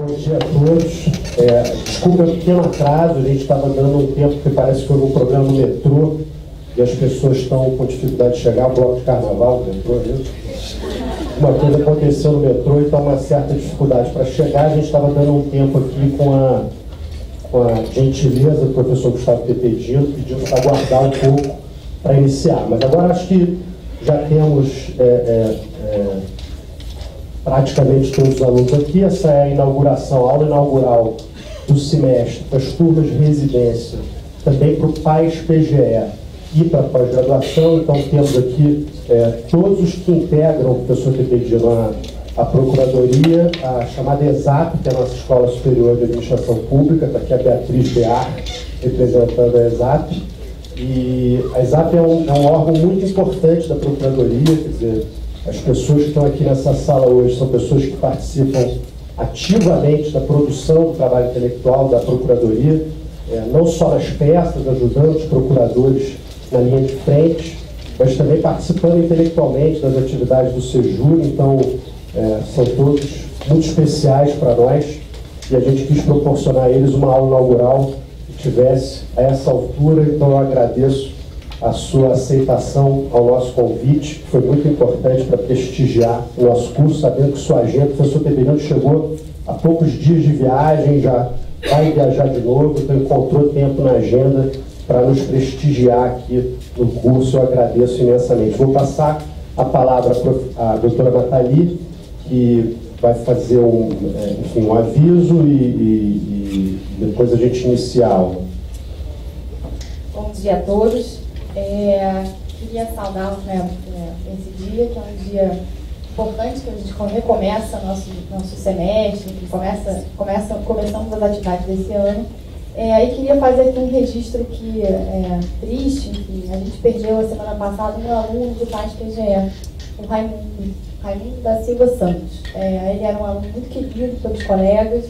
Bom dia a todos. Desculpa o pequeno atraso, a gente estava dando um tempo que parece que houve um problema no metrô e as pessoas estão com dificuldade de chegar, o bloco de carnaval do metrô, uma coisa aconteceu no metrô e está uma certa dificuldade para chegar. A gente estava dando um tempo aqui com a gentileza do professor Gustavo Pepedino, pedindo para aguardar um pouco para iniciar. Mas agora acho que já temos praticamente todos os alunos aqui. Essa é a inauguração, a aula inaugural do semestre para as turmas de residência, também para o PAIS PGE e para a pós-graduação. Então temos aqui todos os que integram o professor Pepedino, a Procuradoria, a chamada ESAP, que é a nossa Escola Superior de Administração Pública. Está aqui a Beatriz Bear, representando a ESAP. E a ESAP é um órgão muito importante da Procuradoria, quer dizer, as pessoas que estão aqui nessa sala hoje são pessoas que participam ativamente da produção do trabalho intelectual da Procuradoria, não só nas peças, ajudando os procuradores na linha de frente, mas também participando intelectualmente das atividades do SEJUR. Então, são todos muito especiais para nós e a gente quis proporcionar a eles uma aula inaugural que tivesse a essa altura. Então, eu agradeço a sua aceitação ao nosso convite, que foi muito importante para prestigiar o nosso curso, sabendo que sua agenda, o professor Pepedino chegou há poucos dias de viagem, já vai viajar de novo, então encontrou tempo na agenda para nos prestigiar aqui no curso. Eu agradeço imensamente. Vou passar a palavra à doutora Nathalie, que vai fazer um aviso e depois a gente inicia a aula. Bom dia a todos. Queria saudá-los nesse dia, que é um dia importante, que a gente recomeça nosso semestre, que começamos as atividades desse ano. E queria fazer aqui um registro que é triste, que a gente perdeu a semana passada um aluno do PAIS PGE, o Raimundo da Silva Santos. Ele era um aluno muito querido pelos colegas,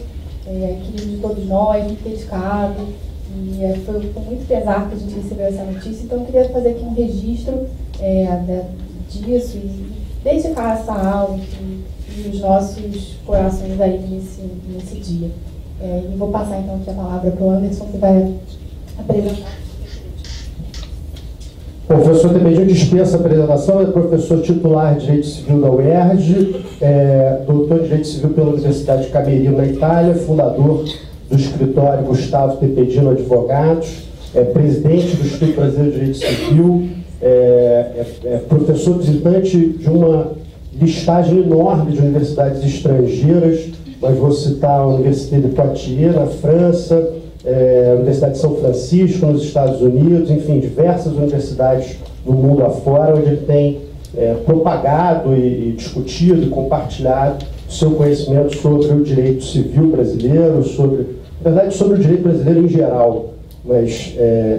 querido de todos nós, muito dedicado. E foi com muito pesar que a gente recebeu essa notícia. Então eu queria fazer aqui um registro disso e dedicar essa aula e os nossos corações aí nesse dia. E vou passar então aqui a palavra para o Anderson, que vai apresentar. O professor Pepedino dispensa a apresentação, é professor titular de Direito Civil da UERJ, doutor em Direito Civil pela Universidade de Camerino, na Itália, fundador do escritório Gustavo Pepedino Advogados, presidente do Instituto Brasileiro de Direito Civil, professor visitante de uma listagem enorme de universidades estrangeiras, mas vou citar a Université de Poitiers, na França, a Universidade de São Francisco, nos Estados Unidos, enfim, diversas universidades no mundo afora, onde ele tem propagado e discutido e compartilhado o seu conhecimento sobre o direito civil brasileiro, sobre o direito brasileiro em geral. Mas,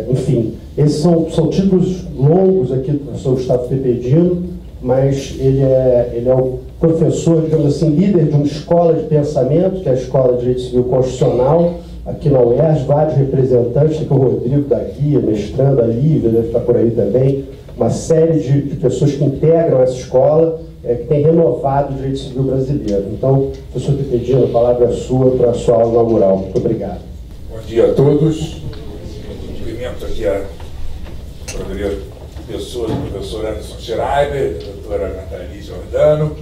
enfim, esses são títulos longos aqui do professor Gustavo Pepedino, mas ele é o professor, digamos assim, líder de uma escola de pensamento, que é a Escola de Direito Civil Constitucional, aqui na UERJ, vários representantes, tem o Rodrigo da Guia, mestrando, a Lívia deve estar por aí também, uma série de pessoas que integram essa escola, que tem renovado o direito civil brasileiro. Então, professor Pepedino, a palavra é sua para a sua aula inaugural. Muito obrigado. Bom dia a todos. Cumprimento aqui a pessoa do professor Anderson Schreiber, da doutora Nathalie Giordano.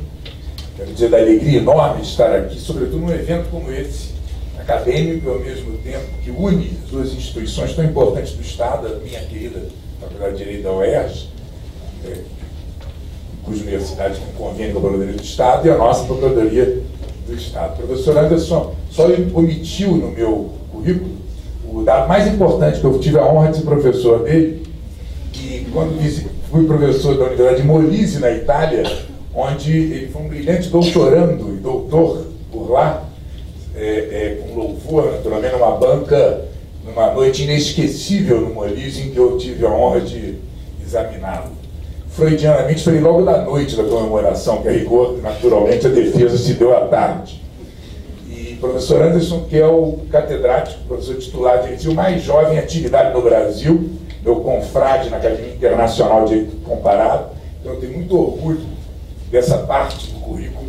Quero dizer da alegria enorme de estar aqui, sobretudo num evento como esse, acadêmico e ao mesmo tempo que une as duas instituições tão importantes do Estado, a minha querida Faculdade de Direito da UERJ, cuja universidade tem um convênio com a Procuradoria do Estado, e a nossa Procuradoria do Estado. O professor Anderson só omitiu no meu currículo o dado mais importante, que eu tive a honra de ser professor dele, e quando fui professor da Universidade de Molise, na Itália, onde ele foi um brilhante doutorando e doutor por lá, com louvor, naturalmente, numa banca, numa noite inesquecível no Molise, em que eu tive a honra de examiná-lo. Freudianamente, foi logo da noite da comemoração, que a rigor, naturalmente, a defesa se deu à tarde. E o professor Anderson, que é o catedrático, professor titular de Direito, o mais jovem em atividade no Brasil, meu confrade na Academia Internacional de Direito Comparado. Então, eu tenho muito orgulho dessa parte do currículo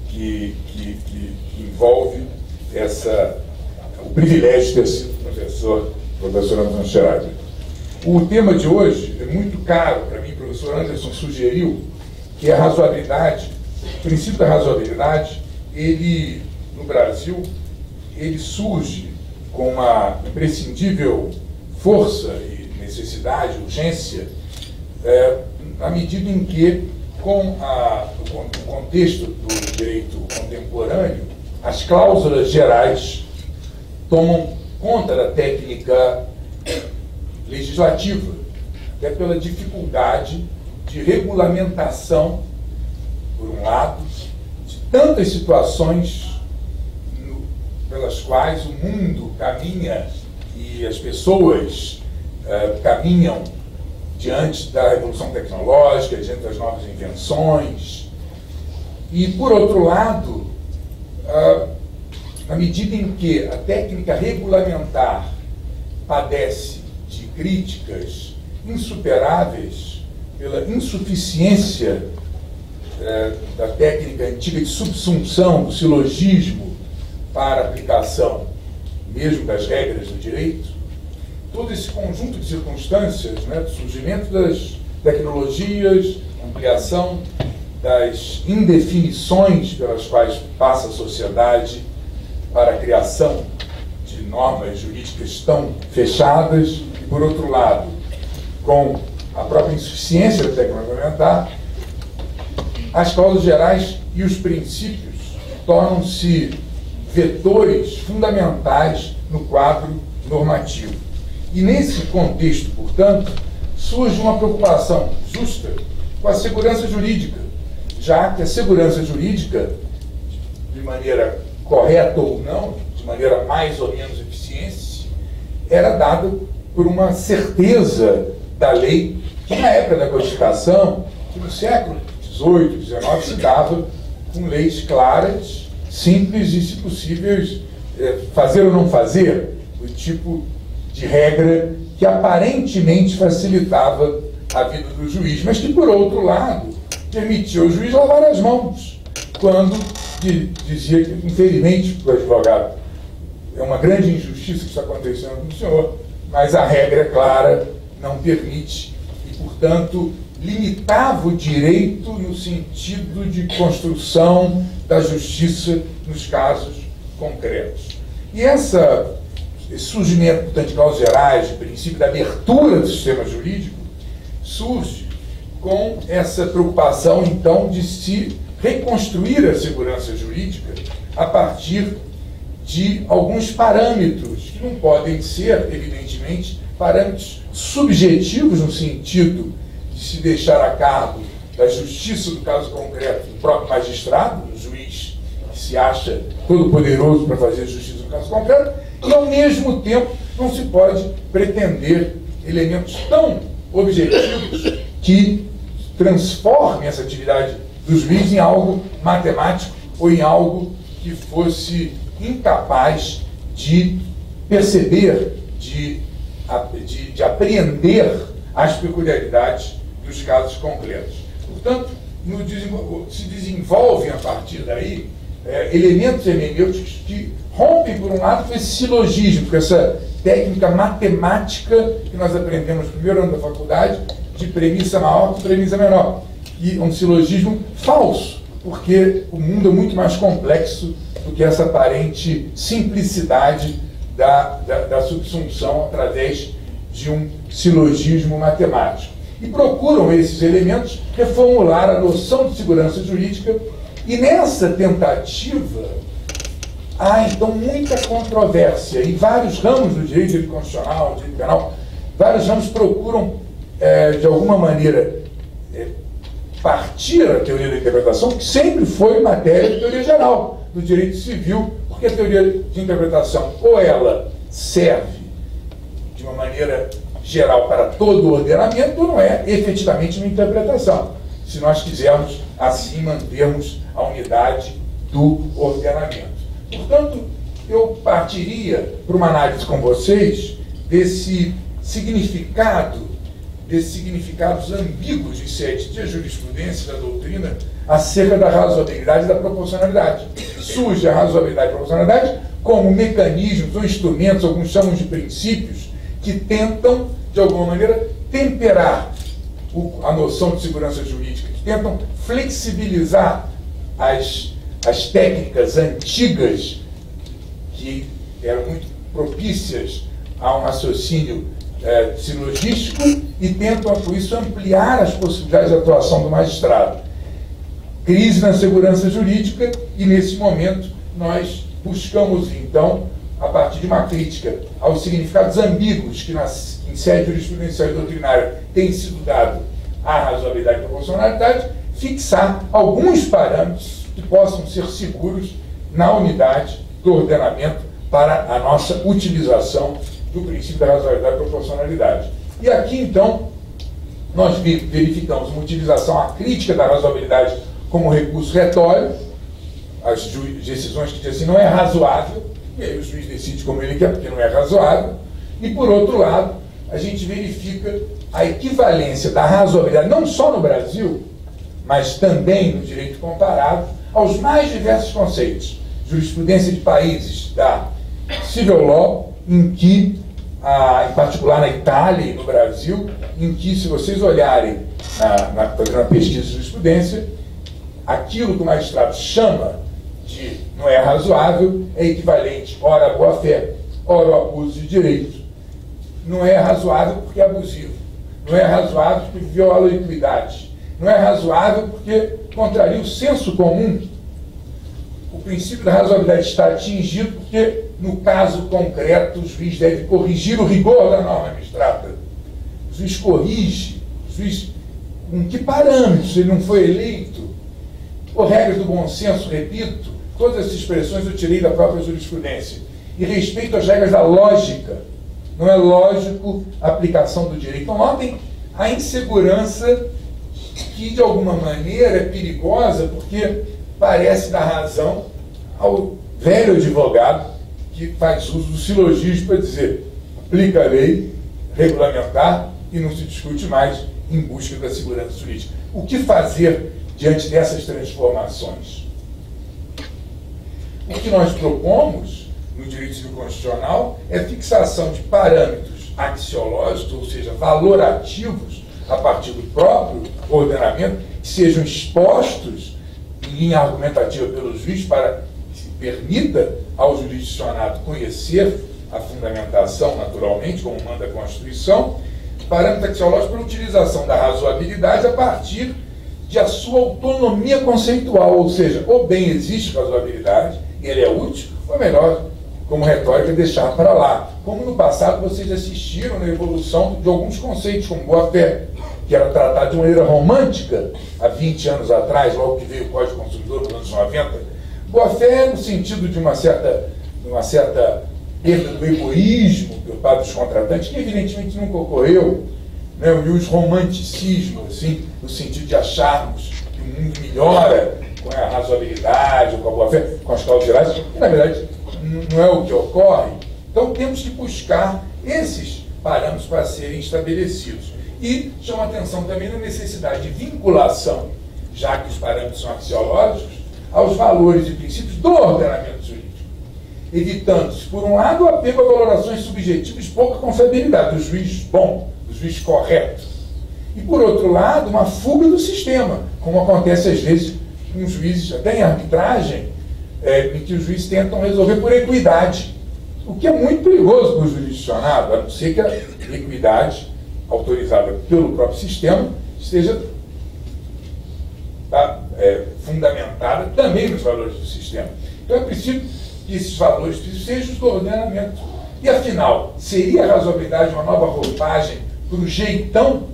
que envolve o privilégio de ter sido professor Anderson Schreiber. O tema de hoje é muito caro para mim. O professor Anderson sugeriu que a razoabilidade, o princípio da razoabilidade, ele, no Brasil, ele surge com uma imprescindível força e necessidade, urgência, à medida em que, com o contexto do direito contemporâneo, as cláusulas gerais tomam conta da técnica legislativa, até pela dificuldade de regulamentação, por um lado, de tantas situações pelas quais o mundo caminha e as pessoas caminham diante da revolução tecnológica, diante das novas invenções. E, por outro lado, na medida em que a técnica regulamentar padece de críticas insuperáveis pela insuficiência da técnica antiga de subsunção, do silogismo, para a aplicação mesmo das regras do direito, todo esse conjunto de circunstâncias, do surgimento das tecnologias, ampliação das indefinições pelas quais passa a sociedade para a criação de normas jurídicas tão fechadas, e, por outro lado, com a própria insuficiência da técnica regulamentar, as cláusulas gerais e os princípios tornam-se vetores fundamentais no quadro normativo. E nesse contexto, portanto, surge uma preocupação justa com a segurança jurídica, já que a segurança jurídica, de maneira correta ou não, de maneira mais ou menos eficiente, era dada por uma certeza da lei que, na época da codificação, que no século XVIII, XIX, se dava com leis claras, simples e, se possível, fazer ou não fazer, o tipo de regra que aparentemente facilitava a vida do juiz, mas que, por outro lado, permitia ao juiz lavar as mãos, quando dizia que, infelizmente, para o advogado, é uma grande injustiça que está acontecendo com o senhor, mas a regra clara não permite e, portanto, limitava o direito no sentido de construção da justiça nos casos concretos. E esse surgimento, portanto, de cláusulas gerais, de princípio da abertura do sistema jurídico, surge com essa preocupação, então, de se reconstruir a segurança jurídica a partir de alguns parâmetros, que não podem ser, evidentemente, parâmetros subjetivos no sentido de se deixar a cargo da justiça do caso concreto do próprio magistrado, o juiz que se acha todo poderoso para fazer justiça no caso concreto, e ao mesmo tempo não se pode pretender elementos tão objetivos que transformem essa atividade do juiz em algo matemático ou em algo que fosse incapaz de perceber, de apreender as peculiaridades dos casos concretos. Portanto, se desenvolvem a partir daí elementos hermenêuticos que rompem, por um lado, com esse silogismo, com essa técnica matemática que nós aprendemos no primeiro ano da faculdade, de premissa maior que premissa menor. E um silogismo falso, porque o mundo é muito mais complexo do que essa aparente simplicidade da subsunção através de um silogismo matemático. E procuram esses elementos reformular a noção de segurança jurídica, e nessa tentativa há, então, muita controvérsia, e vários ramos do direito constitucional, do direito penal, vários ramos procuram, de alguma maneira, partir a teoria da interpretação, que sempre foi matéria de teoria geral do direito civil, porque a teoria de interpretação, ou ela serve de uma maneira geral para todo o ordenamento, ou não é efetivamente uma interpretação, se nós quisermos assim mantermos a unidade do ordenamento. Portanto, eu partiria para uma análise com vocês desses significados ambíguos de sete de jurisprudência da doutrina acerca da razoabilidade e da proporcionalidade. Surge a razoabilidade e a proporcionalidade como mecanismos ou instrumentos, alguns chamam de princípios, que tentam, de alguma maneira, temperar a noção de segurança jurídica, que tentam flexibilizar as técnicas antigas que eram muito propícias a um raciocínio silogístico e tentam, por isso, ampliar as possibilidades de atuação do magistrado. Crise na segurança jurídica, e nesse momento nós buscamos, então, a partir de uma crítica aos significados ambíguos que em sede jurisprudencial e doutrinária tem sido dado à razoabilidade e proporcionalidade, fixar alguns parâmetros que possam ser seguros na unidade do ordenamento para a nossa utilização do princípio da razoabilidade e proporcionalidade. E aqui, então, nós verificamos uma utilização à crítica da razoabilidade como recurso retórico, as decisões que dizem assim, não é razoável, e aí o juiz decide como ele quer, porque não é razoável, e, por outro lado, a gente verifica a equivalência da razoabilidade, não só no Brasil, mas também no direito comparado, aos mais diversos conceitos. Jurisprudência de países da civil law, em que, em particular na Itália e no Brasil, em que, se vocês olharem, fazendo uma pesquisa de jurisprudência, aquilo que o magistrado chama de não é razoável é equivalente, ora, à boa-fé, ora, ao abuso de direito. Não é razoável porque é abusivo. Não é razoável porque viola a equidade. Não é razoável porque contraria o senso comum. O princípio da razoabilidade está atingido porque, no caso concreto, o juiz deve corrigir o rigor da norma abstrata. O juiz corrige. O juiz, com que parâmetros ele não foi eleito? Por regras do bom senso, repito, todas essas expressões eu tirei da própria jurisprudência. E respeito às regras da lógica. Não é lógico a aplicação do direito. Então, notem a insegurança que, de alguma maneira, é perigosa, porque parece dar razão ao velho advogado que faz uso do silogismo para dizer aplica a lei, regulamentar e não se discute mais em busca da segurança jurídica. O que fazer diante dessas transformações? O que nós propomos no direito civil constitucional é fixação de parâmetros axiológicos, ou seja, valorativos, a partir do próprio ordenamento, que sejam expostos em linha argumentativa pelo juiz para que se permita ao jurisdicionado conhecer a fundamentação naturalmente, como manda a Constituição, parâmetro axiológico para a utilização da razoabilidade a partir de a sua autonomia conceitual, ou seja, ou bem existe razoabilidade, e ele é útil, ou melhor, como retórica, deixar para lá. Como no passado vocês assistiram na evolução de alguns conceitos, como boa-fé, que era tratado de maneira romântica há 20 anos atrás, logo que veio o Código Consumidor nos anos 90. Boa-fé no sentido de uma certa perda do egoísmo por parte dos contratantes, que evidentemente nunca ocorreu, né? E os romanticismos, assim, no sentido de acharmos que o mundo melhora com a razoabilidade, com a boa-fé, com as causas gerais, que na verdade não é o que ocorre. Então temos que buscar esses parâmetros para serem estabelecidos. E chama atenção também na necessidade de vinculação, já que os parâmetros são axiológicos, aos valores e princípios do ordenamento jurídico, evitando-se, por um lado, o apego a valorações subjetivas de pouca confiabilidade, do juiz bom, do juiz correto, e, por outro lado, uma fuga do sistema, como acontece às vezes com juízes, até em arbitragem, em que os juízes tentam resolver por equidade, o que é muito perigoso para o jurisdicionado, a não ser que a equidade autorizada pelo próprio sistema esteja fundamentada também nos valores do sistema. Então é preciso que esses valores sejam do ordenamento. E afinal, seria a razoabilidade uma nova roupagem para o jeitão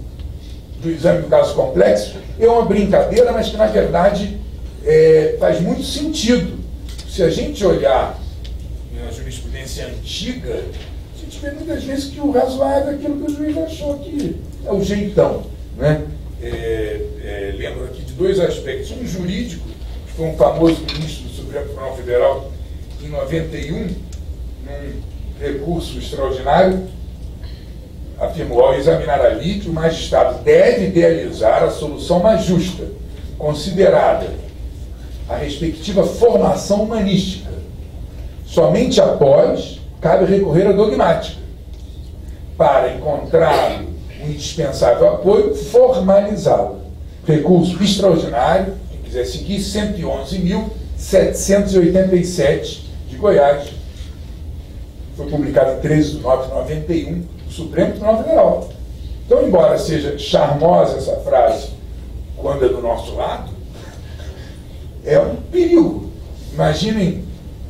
do exame do caso complexo? É uma brincadeira, mas que na verdade faz muito sentido. Se a gente olhar na jurisprudência antiga, a gente vê muitas vezes que o razoável é aquilo que o juiz achou que é o jeitão, né? Lembro aqui de dois aspectos. Um jurídico, que foi um famoso ministro do Supremo Tribunal Federal em 91, num recurso extraordinário, afirmou: ao examinar a lei, que o magistrado deve idealizar a solução mais justa, considerada a respectiva formação humanística, Somente após cabe recorrer à dogmática, para encontrar o indispensável apoio, formalizá-lo. Recurso extraordinário, quem quiser seguir, 111.787 de Goiás. Foi publicado em 13 de nove de 91, do Supremo Tribunal Federal. Então, embora seja charmosa essa frase, quando é do nosso lado, é um perigo. Imaginem,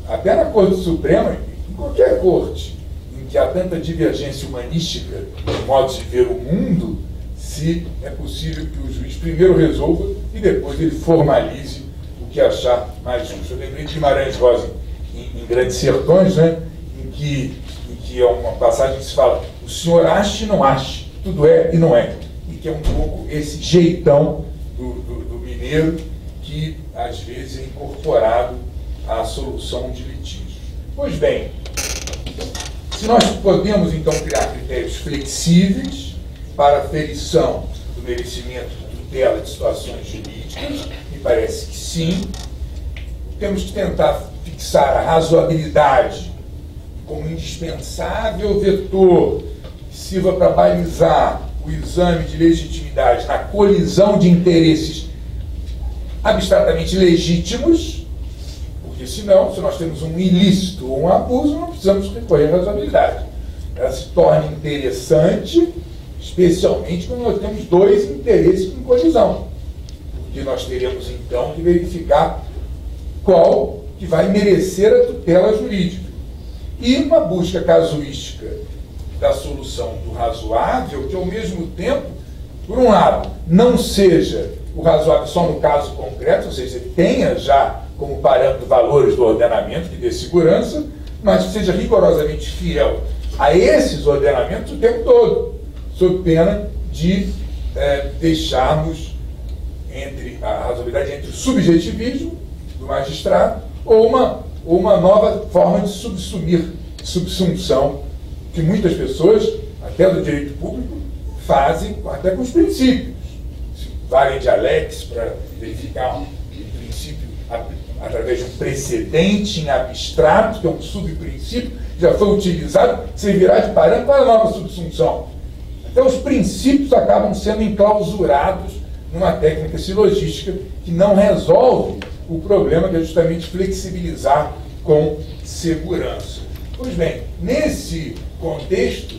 até na Corte Suprema, em qualquer corte, em que há tanta divergência humanística de modos de ver o mundo, se é possível que o juiz primeiro resolva e depois ele formalize o que achar mais justo. Eu lembrei de Guimarães Rosa, em Grandes Sertões, né, em que é uma passagem que se fala: o senhor acha e não acha, tudo é e não é. E que é um pouco esse jeitão do mineiro que, às vezes, é incorporado à solução de litígios. Pois bem, se nós podemos, então, criar critérios flexíveis para a ferição do merecimento de tutela de situações jurídicas, me parece que sim. Temos que tentar fixar a razoabilidade como indispensável vetor que sirva para balizar o exame de legitimidade na colisão de interesses abstratamente legítimos, porque senão, se nós temos um ilícito ou um abuso, não precisamos recorrer à razoabilidade. Ela se torna interessante, especialmente quando nós temos dois interesses em colisão, porque nós teremos então que verificar qual que vai merecer a tutela jurídica. E uma busca casuística da solução do razoável, que ao mesmo tempo, por um lado, não seja o razoável só no caso concreto, ou seja, tenha já como parâmetro valores do ordenamento que dê segurança, mas que seja rigorosamente fiel a esses ordenamentos o tempo todo, sob pena de deixarmos a razoabilidade entre o subjetivismo do magistrado ou uma nova forma de subsunção que muitas pessoas, até do direito público, fazem até com os princípios. Valem de Alex para verificar um princípio através de um precedente em abstrato, que é um subprincípio, que já foi utilizado, servirá de parâmetro para a nova subsunção. Até os princípios acabam sendo enclausurados numa técnica silogística que não resolve o problema, que é justamente flexibilizar com segurança. Pois bem, nesse contexto,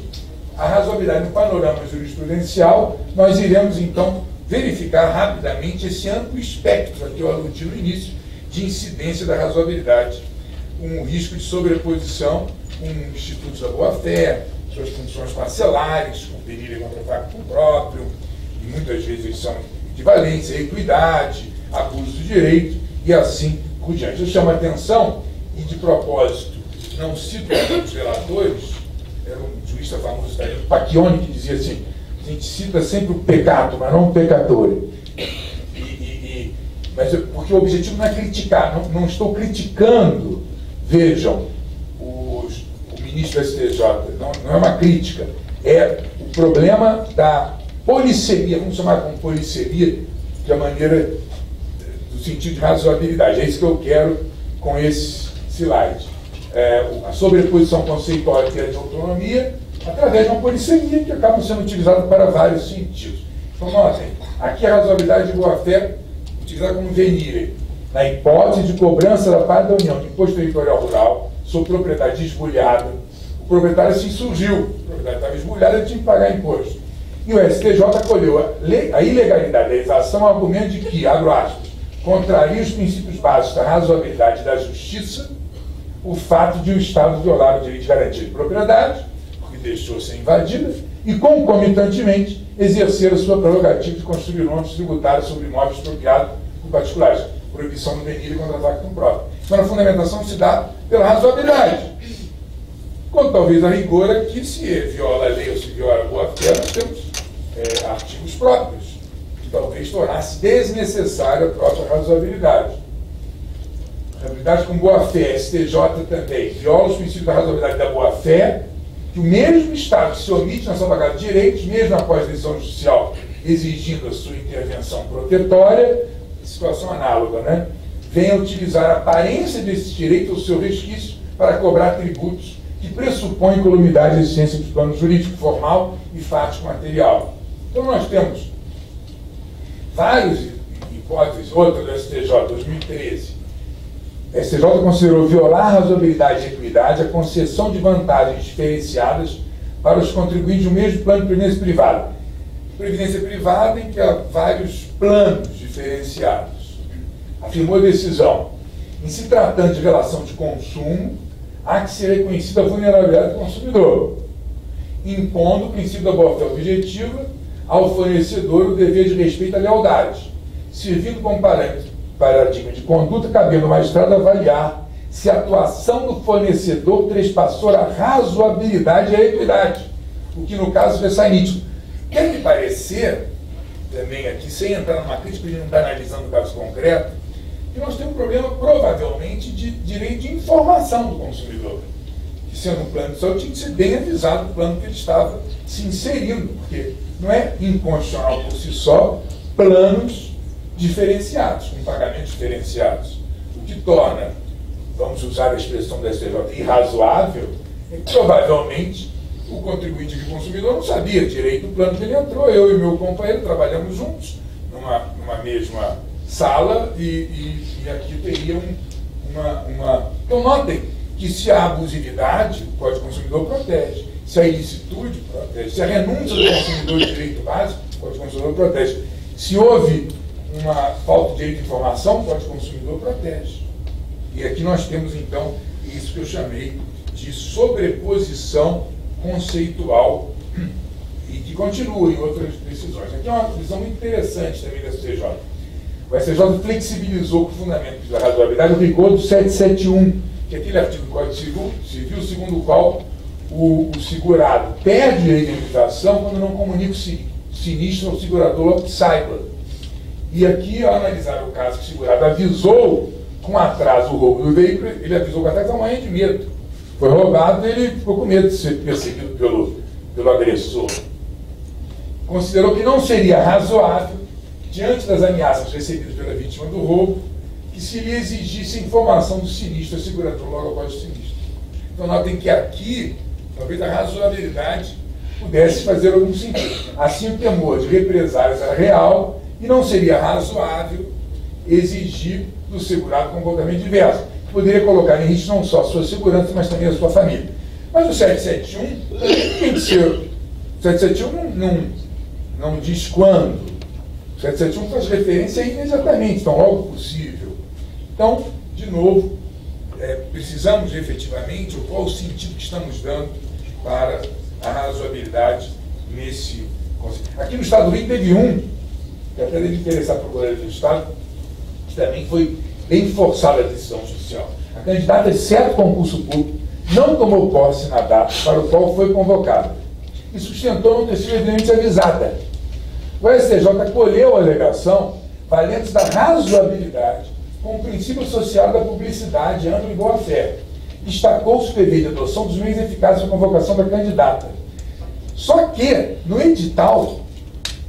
a razoabilidade no panorama jurisprudencial, nós iremos então verificar rapidamente esse amplo espectro a que eu aludi no início de incidência da razoabilidade, um risco de sobreposição com institutos da boa-fé, suas funções parcelares, com perícia contra facto próprio, e muitas vezes eles são equivalência, equidade, abuso do direito e assim por diante. Eu chamo a atenção, e de propósito, não cito os relatores, era um jurista famoso italiano, Pacchioni, que dizia assim: a gente cita sempre o pecado, mas não o pecatore. Porque o objetivo não é criticar, não estou criticando, vejam, o ministro do STJ, não é uma crítica, é o problema da polissemia, vamos chamar como polissemia, de a maneira do sentido de razoabilidade. É isso que eu quero com esse slide. A sobreposição conceitual e a de autonomia, através de uma polissemia que acaba sendo utilizada para vários sentidos. Então, notem, aqui a razoabilidade de boa-fé utilizada como venire, na hipótese de cobrança da parte da União de imposto territorial rural sobre propriedade esbulhada. O proprietário se insurgiu, o proprietário estava esbulhado, ele tinha que pagar imposto. E o STJ acolheu a ilegalidade da legislação ao argumento de que, abro aspas, contraria os princípios básicos da razoabilidade e da justiça o fato de o Estado violar o direito de garantia de propriedade, porque deixou ser invadida, e concomitantemente exercer a sua prerrogativa de construir normas tributárias sobre imóveis expropriados por particulares, proibição do venire contra facto próprio. Então, a fundamentação se dá pela razoabilidade. Quando talvez a rigor aqui, se viola a lei ou se viola a boa-fé, nós temos artigos próprios, que talvez tornasse desnecessária a própria razoabilidade. Razoabilidade com boa-fé, STJ também viola os princípios da razoabilidade da boa-fé, que o mesmo Estado que se omite na salvaguarda de direitos, mesmo após a decisão judicial exigindo a sua intervenção protetória, situação análoga, né? Venha utilizar a aparência desse direito ao seu resquício para cobrar tributos que pressupõem columidade e existência do plano jurídico formal e fático material. Então nós temos várias hipóteses, outra do STJ, 2013. A STJ considerou violar a razoabilidade e equidade a concessão de vantagens diferenciadas para os contribuintes do mesmo plano de previdência privada. Previdência privada em que há vários planos diferenciados. Afirmou a decisão: em se tratando de relação de consumo, há que ser reconhecida a vulnerabilidade do consumidor, impondo o princípio da boa-fé objetiva ao fornecedor o dever de respeito à lealdade, servindo como paradigma de conduta, cabendo ao magistrado avaliar se a atuação do fornecedor trespassou a razoabilidade e a equidade, o que no caso vai sair nítido. Quer me parecer, também aqui, sem entrar numa crítica, a gente não está analisando o caso concreto, que nós temos um problema, provavelmente, de direito de informação do consumidor. Que, sendo um plano de saúde, tinha que ser bem avisado do plano que ele estava se inserindo, porque não é inconstitucional por si só planos diferenciados, com pagamentos diferenciados. O que torna, vamos usar a expressão da STJ, irrazoável, é que provavelmente o contribuinte de consumidor não sabia direito do plano que ele entrou. Eu e meu companheiro trabalhamos juntos numa mesma sala e aqui teria uma... Então notem que se há abusividade, o Código do Consumidor protege. Se há ilicitude, protege. Se há renúncia do consumidor de direito básico, o Código do Consumidor protege. Se houve uma falta de direito de informação, o Código do Consumidor protege. E aqui nós temos, então, isso que eu chamei de sobreposição conceitual e que continua em outras decisões. Aqui é uma decisão muito interessante também da STJ. O STJ flexibilizou com o fundamento da razoabilidade o rigor do 771, que é aquele artigo do Código Civil segundo o qual o segurado perde a indenização quando não comunica o sinistro ao segurador logo que saiba. E aqui, ao analisar o caso que o segurado avisou com atraso o roubo do veículo, ele avisou com atraso, estava morrendo de medo. Foi roubado e ele ficou com medo de ser perseguido pelo agressor. Considerou que não seria razoável, diante das ameaças recebidas pela vítima do roubo, que se lhe exigisse informação do sinistro ao segurador logo após o sinistro. Então, notem que aqui, talvez a razoabilidade pudesse fazer algum sentido. Assim, o temor de represálias era real e não seria razoável exigir do segurado comportamento diverso. Poderia colocar em risco não só a sua segurança, mas também a sua família. Mas o 771 tem que ser. O 771 não diz quando. O 771 faz referência imediatamente, então logo possível. Então, de novo, precisamos efetivamente, ou qual o sentido que estamos dando para a razoabilidade nesse conceito. Aqui no Estado do Rio teve que até deve interessar para o Poder do Estado, que também foi bem forçada a decisão judicial. A candidata de certo concurso público não tomou posse na data para o qual foi convocada e sustentou não ter sido devidamente avisada. O STJ acolheu a alegação valendo-se da razoabilidade com o princípio associado à publicidade, ampla e boa-fé. Destacou-se o dever de adoção dos meios eficazes para a convocação da candidata. Só que, no edital,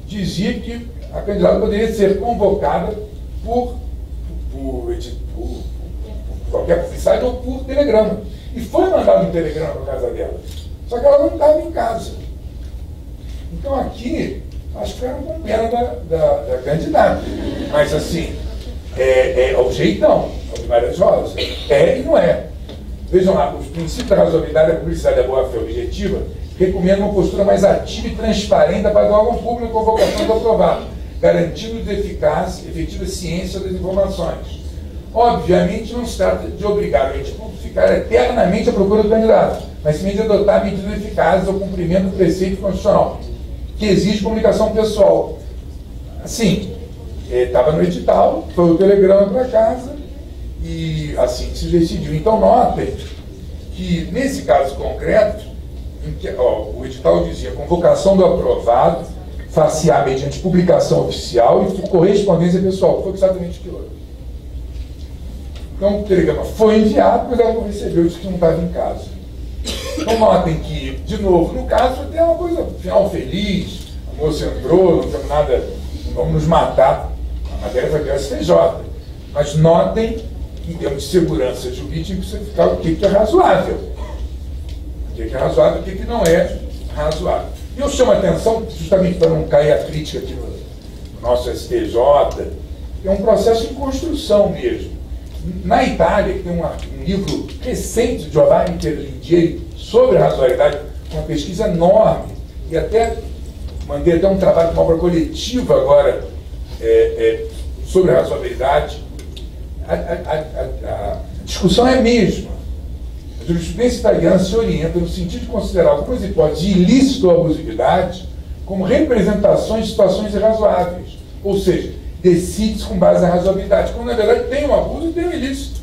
dizia que a candidata poderia ser convocada por qualquer publicidade ou por telegrama. E foi mandado um telegrama para a casa dela. Só que ela não estava em casa. Então aqui, acho que ficaram com pena da candidata. Mas assim, é o jeitão, é o de Maria Rosa. É e não é. Vejam lá, os princípios da razoabilidade, da publicidade e da boa-fé objetiva recomendam uma postura mais ativa e transparente da parte do órgão público na convocação do aprovado, garantindo de eficácia, efetiva ciência das informações. Obviamente, não se trata de obrigar o ente público a ficar eternamente à procura do candidato, mas sim de adotar medidas eficazes ao cumprimento do preceito constitucional, que exige comunicação pessoal. Assim, estava no edital, foi o telegrama para casa, e assim se decidiu. Então, notem que, nesse caso concreto, em que, o edital dizia convocação do aprovado, facear mediante publicação oficial e correspondência pessoal, que foi exatamente aquilo. Então, o telegrama foi enviado, mas ela não recebeu, disse que não estava em casa. Então, notem que, de novo, no caso, até uma coisa, final feliz, a moça entrou, não temos nada, vamos nos matar. A matéria foi para o STJ. Mas notem em termos de segurança jurídica, você ficar o que é razoável. O que é razoável e o que não é razoável. E eu chamo a atenção, justamente para não cair a crítica aqui no nosso STJ, é um processo em construção mesmo. Na Itália, tem um livro recente de Giovanni Terlindieri sobre a razoabilidade, uma pesquisa enorme, e até mandei até um trabalho, uma obra coletiva agora sobre a razoabilidade. A discussão é a mesma. A jurisprudência italiana se orienta no sentido de considerar algumas hipóteses de ilícito ou abusividade como representações de situações irrazoáveis. Ou seja, decide-se com base na razoabilidade, quando na verdade tem um abuso e tem um ilícito.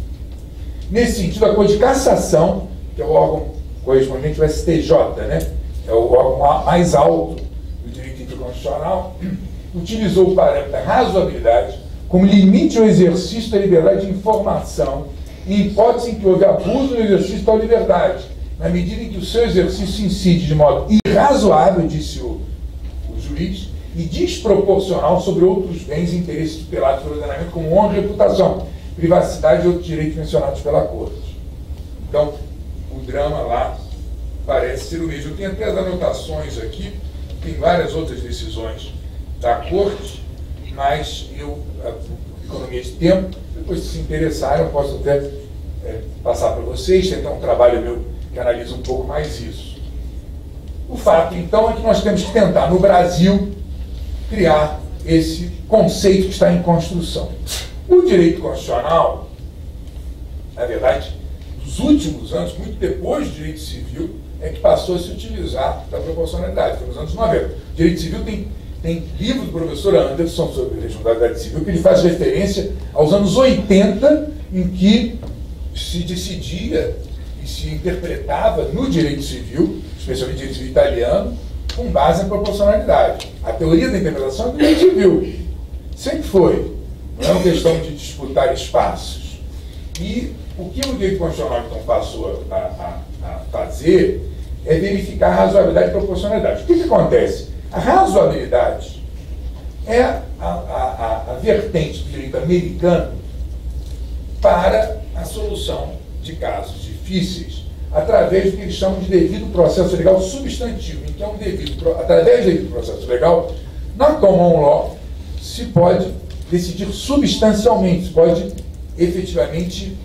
Nesse sentido, a Corte de Cassação, que é o órgão correspondente ao STJ, né? É o órgão mais alto do direito internacional, utilizou o parâmetro da razoabilidade como limite ao exercício da liberdade de informação, em hipótese em que houve abuso no exercício da liberdade, na medida em que o seu exercício incide de modo irrazoável, disse o juiz, e desproporcional sobre outros bens e interesses tutelados pelo ordenamento, como honra e reputação, privacidade e outros direitos mencionados pela Corte. Então, o drama lá parece ser o mesmo. Eu tenho até as anotações aqui, tem várias outras decisões da Corte, mas eu, economia de tempo, depois se interessarem, eu posso até passar para vocês, tem um trabalho meu que analisa um pouco mais isso. O fato, então, é que nós temos que tentar, no Brasil, criar esse conceito que está em construção. O direito constitucional, na verdade, nos últimos anos, muito depois do direito civil, é que passou a se utilizar da proporcionalidade, foi nos anos 90. O direito civil tem livro do professor Anderson sobre responsabilidade civil, que ele faz referência aos anos 80, em que se decidia e se interpretava no direito civil, especialmente direito civil italiano, com base na proporcionalidade. A teoria da interpretação é do direito civil. Sempre foi. Não é uma questão de disputar espaços. E o que o direito constitucional, então, passou a fazer é verificar a razoabilidade e proporcionalidade. O que acontece? A razoabilidade é a vertente do direito americano para a solução de casos difíceis através do que eles chamam de devido processo legal substantivo. Então, através do devido processo legal, na common law, se pode decidir substancialmente, se pode efetivamente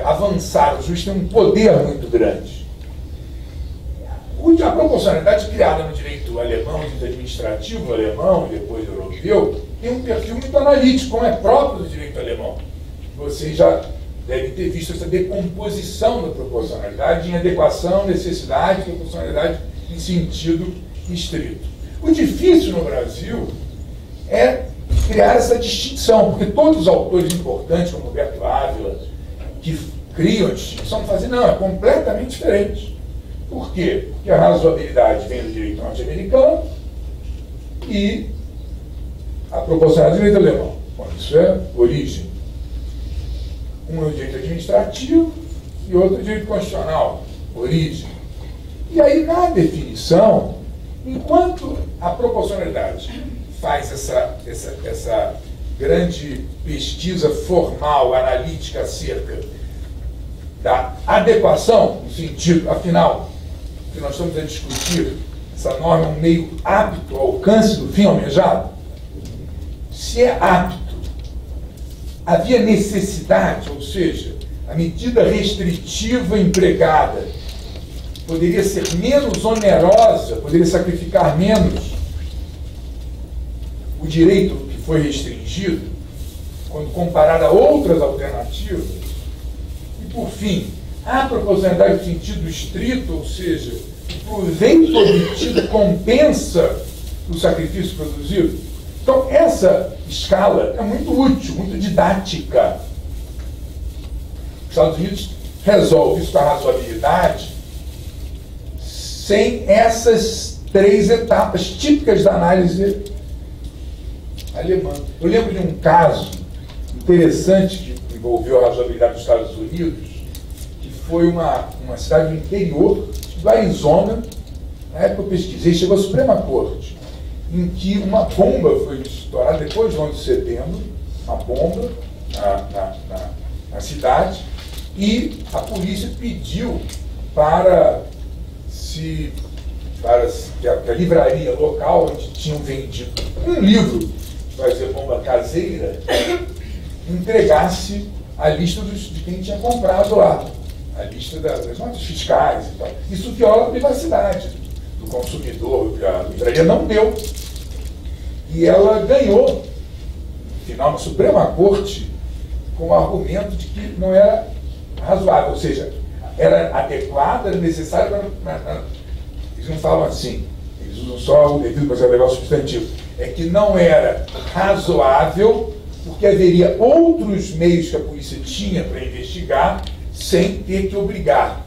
avançar. O juiz tem um poder muito grande. A proporcionalidade criada no direito alemão, no direito administrativo alemão e depois europeu, tem um perfil muito analítico, como é próprio do direito alemão. Vocês já devem ter visto essa decomposição da proporcionalidade em adequação, necessidade, proporcionalidade em sentido estrito. O difícil no Brasil é criar essa distinção, porque todos os autores importantes, como Roberto Ávila, que criam a distinção, fazem, não, é completamente diferente. Por quê? Porque a razoabilidade vem do direito norte-americano e a proporcionalidade do direito alemão. Bom, isso é origem. Um é o direito administrativo e outro é o direito constitucional, origem. E aí, na definição, enquanto a proporcionalidade faz essa grande pesquisa formal, analítica acerca da adequação, no sentido, afinal, que nós estamos a discutir, essa norma é um meio apto ao alcance do fim almejado? Se é apto, havia necessidade, ou seja, a medida restritiva empregada poderia ser menos onerosa, poderia sacrificar menos o direito que foi restringido, quando comparado a outras alternativas. E, por fim, a proporcionalidade no sentido estrito, ou seja, o proveito obtido compensa o sacrifício produzido. Então, essa escala é muito útil, muito didática. Os Estados Unidos resolve isso com a razoabilidade sem essas três etapas típicas da análise alemã. Eu lembro de um caso interessante que envolveu a razoabilidade dos Estados Unidos, que foi uma cidade do interior, do Arizona. Na época eu pesquisei, chegou à Suprema Corte, em que uma bomba foi estourada depois do 11 de setembro, uma bomba na cidade, e a polícia pediu para que a livraria local, onde tinham vendido um livro de fazer bomba caseira, entregasse a lista de quem tinha comprado lá, a lista das notas fiscais e tal. Isso viola a privacidade do consumidor, a livraria não deu. E ela ganhou, no final, na Suprema Corte, com o argumento de que não era razoável, ou seja, era adequada, era necessária para... Eles não falam assim, eles usam só o devido para ser legal substantivo. É que não era razoável, porque haveria outros meios que a polícia tinha para investigar, sem ter que obrigar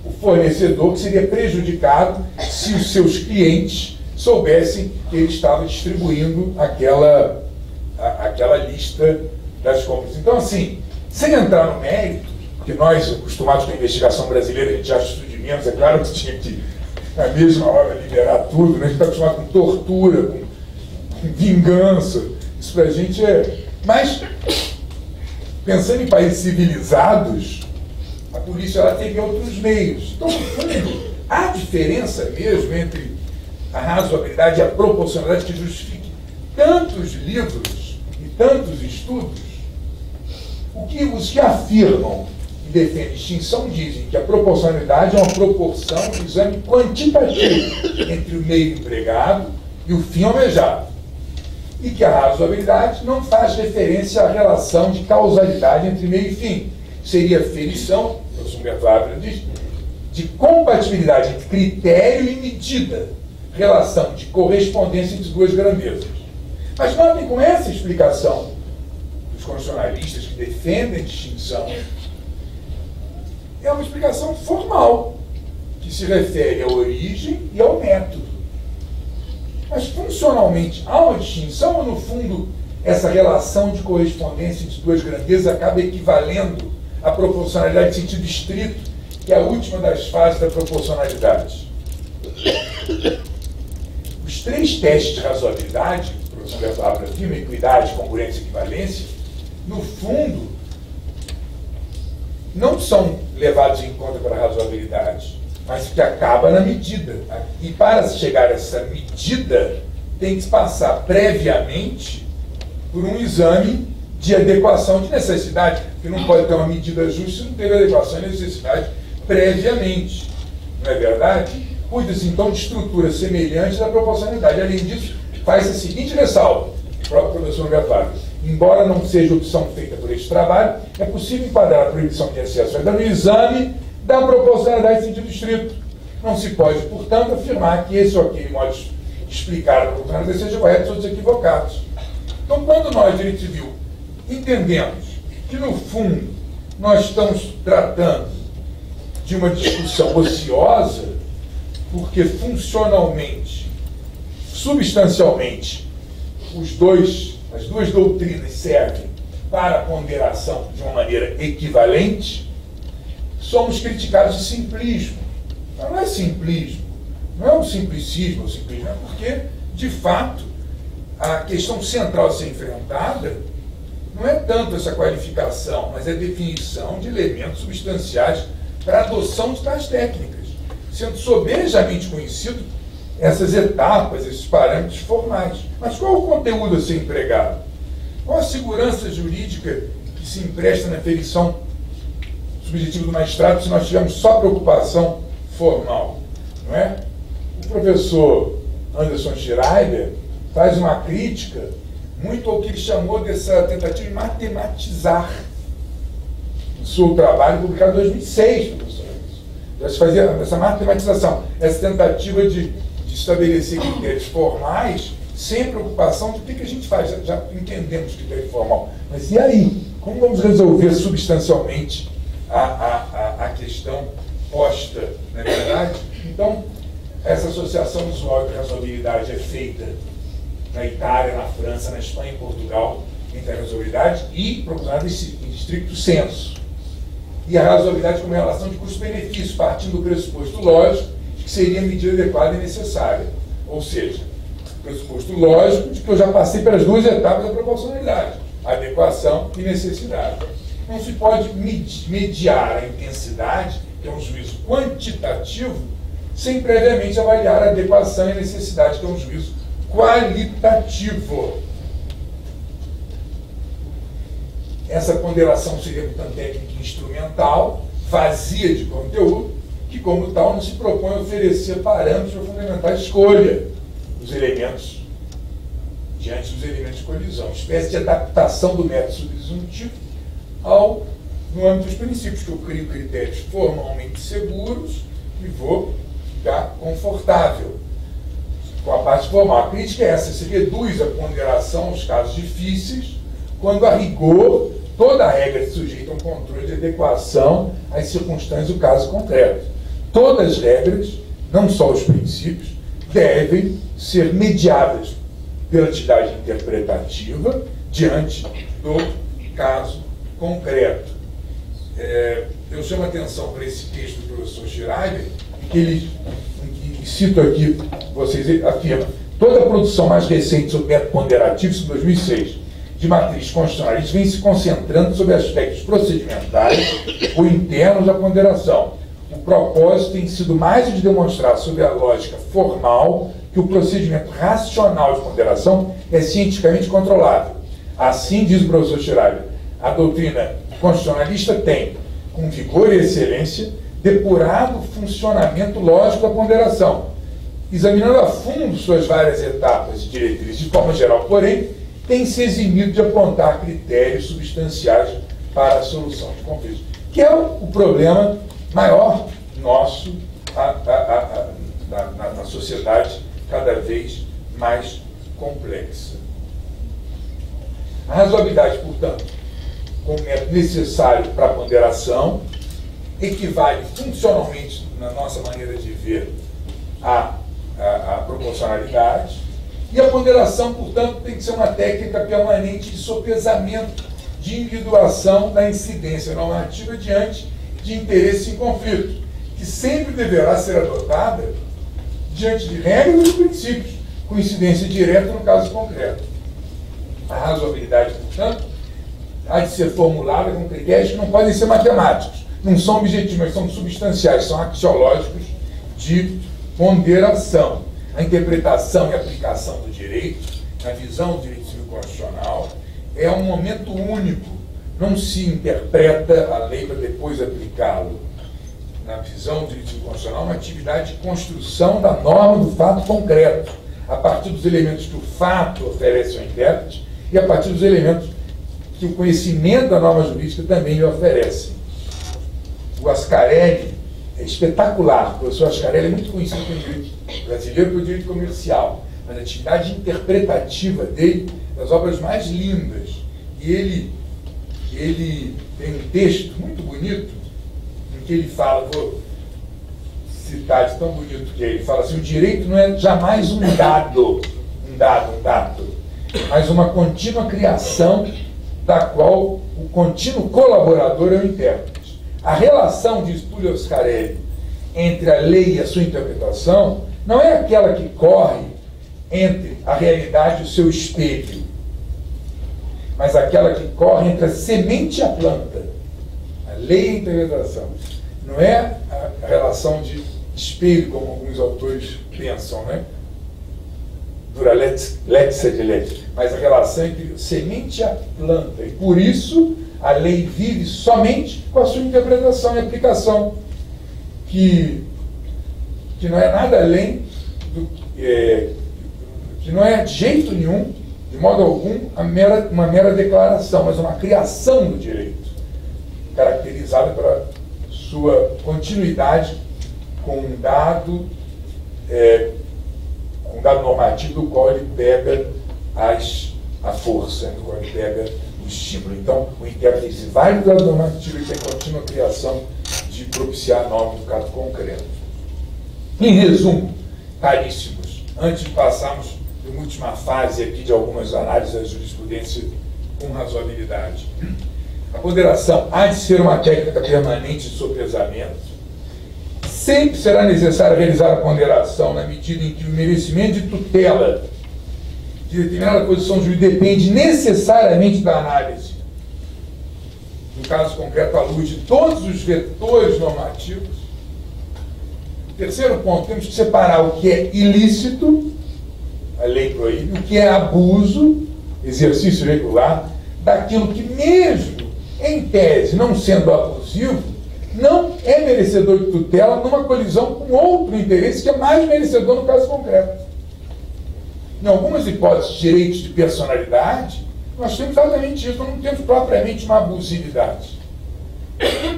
o fornecedor, que seria prejudicado se os seus clientes soubessem que ele estava distribuindo aquela lista das compras. Então, assim, sem entrar no mérito, porque nós, acostumados com a investigação brasileira, a gente acha isso de menos, é claro que tinha que, na mesma hora, liberar tudo, né? A gente está acostumado com tortura, com vingança, isso para a gente é... Mas, pensando em países civilizados, a polícia ela teve outros meios. Então, no fundo, há diferença mesmo entre a razoabilidade e a proporcionalidade que justifique tantos livros e tantos estudos. Os que afirmam e defendem extinção dizem que a proporcionalidade é uma proporção do exame quantitativo entre o meio empregado e o fim almejado. E que a razoabilidade não faz referência à relação de causalidade entre meio e fim. Seria ferição, o professor Humberto Ávila diz, de compatibilidade entre critério e medida, relação de correspondência entre duas grandezas. Mas notem com essa explicação dos constitucionalistas que defendem a distinção, é uma explicação formal, que se refere à origem e ao método. Mas funcionalmente há uma distinção ou, no fundo, essa relação de correspondência entre duas grandezas acaba equivalendo à proporcionalidade em sentido estrito, que é a última das fases da proporcionalidade? Os três testes de razoabilidade, o professor Humberto Ávila afirma, equidade, congruência e equivalência, no fundo, não são levados em conta para a razoabilidade, mas que acaba na medida. E para chegar a essa medida, tem que passar previamente por um exame de adequação de necessidade, porque não pode ter uma medida justa se não teve adequação e necessidade previamente. Não é verdade? Cuida-se então de estruturas semelhantes à proporcionalidade. Além disso, faz a seguinte ressalva, o próprio professor Humberto Ávila: embora não seja opção feita por este trabalho, é possível enquadrar a proibição de acesso no exame da proporcionalidade em sentido estrito. Não se pode, portanto, afirmar que esse ou aquele modo de explicar a proporcionalidade seja correto ou todos equivocados. Então, quando nós, direito civil, entendemos que, no fundo, nós estamos tratando de uma discussão ociosa, porque funcionalmente, substancialmente, as duas doutrinas servem para a ponderação de uma maneira equivalente, somos criticados de simplismo. Mas não é simplismo, não é um simplicismo, é porque, de fato, a questão central a ser enfrentada não é tanto essa qualificação, mas a definição de elementos substanciais para a adoção de tais técnicas, sendo sobejamente conhecido essas etapas, esses parâmetros formais. Mas qual o conteúdo a ser empregado? Qual a segurança jurídica que se empresta na ferição subjetiva do magistrado se nós tivermos só preocupação formal? Não é? O professor Anderson Schreiber faz uma crítica muito ao que ele chamou dessa tentativa de matematizar o seu trabalho publicado em 2006, professor. Já se fazia essa matematização, essa tentativa de estabelecer critérios formais sem preocupação de o que a gente faz. Já entendemos que é formal. Mas e aí? Como vamos resolver substancialmente a questão posta, não é verdade? Então, essa associação usual de razoabilidade é feita na Itália, na França, na Espanha e Portugal, entre a razoabilidade e proporcionalidade em estricto senso. E a razoabilidade como relação de custo-benefício, partindo do pressuposto lógico de que seria a medida adequada e necessária. Ou seja, o pressuposto lógico de que eu já passei pelas duas etapas da proporcionalidade, adequação e necessidade. Não se pode mediar a intensidade, que é um juízo quantitativo, sem previamente avaliar a adequação e necessidade, que é um juízo qualitativo. Essa ponderação seria, portanto, técnica instrumental, vazia de conteúdo, que, como tal, não se propõe a oferecer parâmetros para fundamentar a escolha dos elementos diante dos elementos de colisão, espécie de adaptação do método subjuntivo no âmbito dos princípios, que eu crio critérios formalmente seguros e vou ficar confortável com a parte formal. A crítica é essa: se reduz a ponderação aos casos difíceis, quando a rigor toda a regra se sujeita a um controle de adequação às circunstâncias do caso concreto. Todas as regras, não só os princípios, devem ser mediadas pela atividade interpretativa diante do caso concreto. Eu chamo a atenção para esse texto do professor Schreiber, em que cito aqui, vocês afirmam: toda a produção mais recente sobre método ponderativo, isso em 2006, de matriz constitucionalista, vem se concentrando sobre aspectos procedimentais ou internos da ponderação. O propósito tem sido mais o de demonstrar, sob a lógica formal, que o procedimento racional de ponderação é cientificamente controlável. Assim, diz o professor Schreiber, a doutrina constitucionalista tem, com vigor e excelência, depurado o funcionamento lógico da ponderação, examinando a fundo suas várias etapas e diretrizes. De forma geral, porém, tem se eximido de apontar critérios substanciais para a solução de conflitos, que é o problema maior nosso na sociedade cada vez mais complexa. A razoabilidade, portanto, como método necessário para a ponderação, equivale funcionalmente, na nossa maneira de ver, à proporcionalidade, e a ponderação, portanto, tem que ser uma técnica permanente de sopesamento, de individuação da incidência normativa diante de interesse em conflito, que sempre deverá ser adotada diante de regras e princípios, com incidência direta no caso concreto. A razoabilidade, portanto, há de ser formulada com critérios que não podem ser matemáticos, não são objetivos, mas são substanciais, são axiológicos de ponderação. A interpretação e aplicação do direito, na visão do direito civil constitucional, é um momento único. Não se interpreta a lei para depois aplicá-lo. Na visão do direito civil constitucional, uma atividade de construção da norma do fato concreto, a partir dos elementos que o fato oferece ao intérprete e a partir dos elementos que o conhecimento da norma jurídica também lhe oferece. O Ascarelli é espetacular. O professor Ascarelli é muito conhecido no direito brasileiro pelo direito comercial, mas a atividade interpretativa dele, das obras mais lindas. E ele tem um texto muito bonito, em que ele fala, vou citar de tão bonito que é, ele fala assim: o direito não é jamais um dado, mas uma contínua criação da qual o contínuo colaborador é o intérprete. A relação, diz Tullio Ascarelli, entre a lei e a sua interpretação não é aquela que corre entre a realidade e o seu espelho, mas aquela que corre entre a semente e a planta. A lei e a interpretação. Não é a relação de espelho, como alguns autores pensam, né? Mas a relação entre semente e a planta. E por isso a lei vive somente com a sua interpretação e aplicação, que não é nada além do que não é de jeito nenhum, de modo algum, uma mera declaração, mas uma criação do direito, caracterizada pela sua continuidade com um dado normativo do qual ele pega a força, do qual ele pega o estímulo. Então, o intérprete se vale do dado normativo e tem contínua criação de propiciar a norma do caso concreto. Em resumo, caríssimos, antes de passarmos para uma última fase aqui de algumas análises da jurisprudência com razoabilidade, a ponderação há de ser uma técnica permanente de sopesamento. Sempre será necessário realizar a ponderação na medida em que o merecimento de tutela de determinada posição jurídica depende necessariamente da análise no caso concreto, à luz de todos os vetores normativos. Terceiro ponto, temos que separar o que é ilícito, a lei proíbe, o que é abuso, exercício regular, daquilo que mesmo, em tese, não sendo abusivo, não é merecedor de tutela numa colisão com outro interesse que é mais merecedor no caso concreto. Em algumas hipóteses de direitos de personalidade, nós temos exatamente isso, não temos propriamente uma abusividade.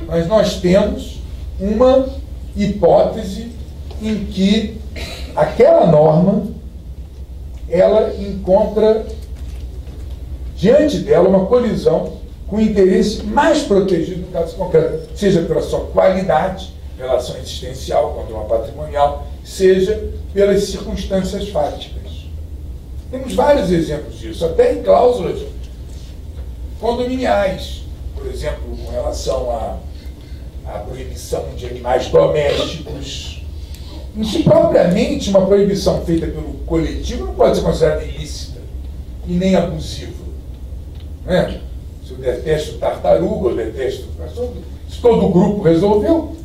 Mas nós temos uma hipótese em que aquela norma, ela encontra diante dela uma colisão com o interesse mais protegido no caso concreto, seja pela sua qualidade, relação existencial contra uma patrimonial, seja pelas circunstâncias fáticas. Temos vários exemplos disso, até em cláusulas condominiais, por exemplo, com relação à proibição de animais domésticos. Em que propriamente uma proibição feita pelo coletivo não pode ser considerada ilícita e nem abusiva. Não é? Se eu detesto tartaruga, eu detesto cachorro, se todo o grupo resolveu.